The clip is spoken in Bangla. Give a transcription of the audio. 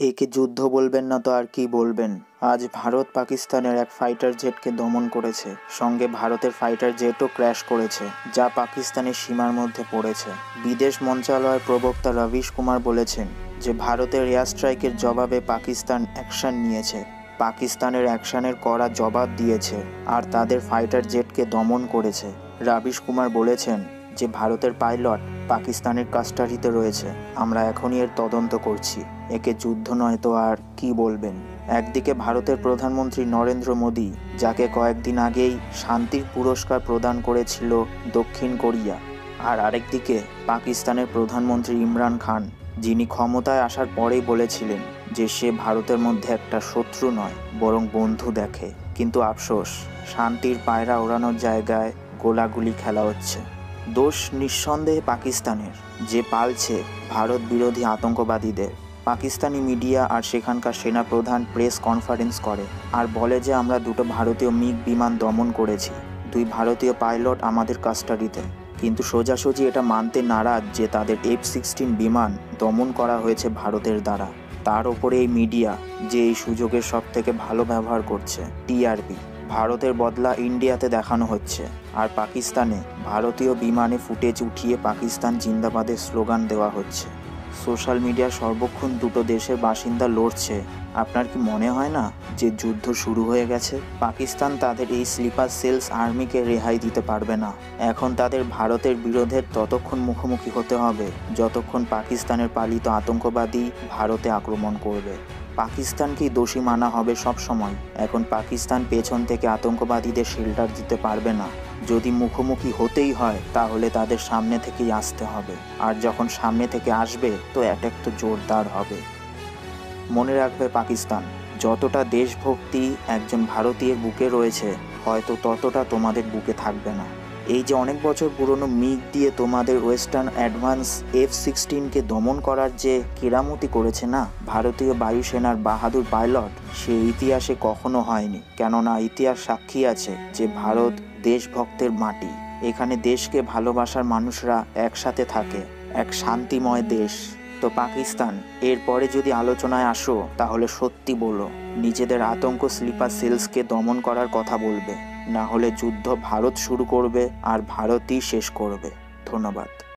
একে যুদ্ধ বলবেন না তো আর কি বলবেন। আজ ভারত পাকিস্তানের এক ফাইটার জেটকে দমন করেছে, সঙ্গে ভারতের ফাইটার জেটও ক্র্যাশ করেছে, যা পাকিস্তানের সীমার মধ্যে পড়েছে। বিদেশ মন্ত্রণালয়ের প্রবক্তা রবিশ কুমার বলেছেন যে ভারতের এয়ার স্ট্রাইকের জবাবে পাকিস্তান অ্যাকশন নিয়েছে, পাকিস্তানের অ্যাকশনের কড়া জবাব দিয়েছে আর তাদের ফাইটার জেটকে দমন করেছে। রবিশ কুমার বলেছেন যে ভারতের পাইলট পাকিস্তানের কাস্টাডিতে রয়েছে, আমরা এখনই এর তদন্ত করছি। একে যুদ্ধ নয় তো আর কি বলবেন। একদিকে ভারতের প্রধানমন্ত্রী নরেন্দ্র মোদী, যাকে কয়েকদিন আগেই শান্তির পুরস্কার প্রদান করেছিল দক্ষিণ কোরিয়া, আর আরেকদিকে পাকিস্তানের প্রধানমন্ত্রী ইমরান খান, যিনি ক্ষমতায় আসার পরেই বলেছিলেন যে সে ভারতের মধ্যে একটা শত্রু নয় বরং বন্ধু দেখে। কিন্তু আফসোস, শান্তির পায়রা ওড়ানোর জায়গায় গোলাগুলি খেলা হচ্ছে। দোষ নিঃসন্দেহে পাকিস্তানের, যে পালছে ভারত বিরোধী আতঙ্কবাদীদের। পাকিস্তানি মিডিয়া আর সেখানকার সেনাপ্রধান প্রেস কনফারেন্স করে আর বলে যে আমরা দুটো ভারতীয় মিগ বিমান দমন করেছি, 2 ভারতীয় পাইলট আমাদের কাস্টাডিতে। কিন্তু সোজাসুজি এটা মানতে নারাজ যে তাদের F-16 বিমান দমন করা হয়েছে ভারতের দ্বারা। তার ওপরে এই মিডিয়া যে এই সুযোগের সবথেকে ভালো ব্যবহার করছে, টিআরপি। ভারতের বদলা ইন্ডিয়াতে দেখানো হচ্ছে, আর পাকিস্তানে ভারতীয় বিমানে ফুটেজ উঠিয়ে পাকিস্তান জিন্দাবাদের স্লোগান দেওয়া হচ্ছে। সোশ্যাল মিডিয়া সর্বক্ষণ দুটো দেশের বাসিন্দা লড়ছে। আপনার কি মনে হয় না যে যুদ্ধ শুরু হয়ে গেছে? পাকিস্তান তাদের এই স্লিপার সেলস আর্মিকে রেহাই দিতে পারবে না। এখন তাদের ভারতের বিরোধে ততক্ষণ মুখোমুখি হতে হবে যতক্ষণ পাকিস্তানের পালিত আতঙ্কবাদী ভারতে আক্রমণ করবে। পাকিস্তানকেই দোষী মানা হবে সব সময়। এখন পাকিস্তান পেছন থেকে আতঙ্কবাদীদের শেল্টার দিতে পারবে না। যদি মুখোমুখি হতেই হয় তাহলে তাদের সামনে থেকেই আসতে হবে, আর যখন সামনে থেকে আসবে তো অ্যাটাক তো জোরদার হবে। মনে রাখবে পাকিস্তান, যতটা দেশভক্তি একজন ভারতীয়ের বুকে রয়েছে হয়তো ততটা তোমাদের বুকে থাকবে না। এই যে অনেক বছর পুরনো মিগ দিয়ে তোমাদের ওয়েস্টার্ন অ্যাডভান্স F-16কে দমন করার যে কেরামতি করেছে না ভারতীয় বায়ুসেনার বাহাদুর পাইলট, সে ইতিহাসে কখনো হয়নি। কেননা ইতিহাস সাক্ষী আছে যে ভারত দেশভক্তের মাটি। এখানে দেশকে ভালোবাসার মানুষরা একসাথে থাকে, এক শান্তিময় দেশ। তো পাকিস্তান, এরপরে যদি আলোচনায় আসো তাহলে সত্যি বলো, নিজেদের আতঙ্ক স্লিপার সেলসকে দমন করার কথা বলবে, না হলে যুদ্ধ ভারত শুরু করবে আর ভারতই শেষ করবে। ধন্যবাদ।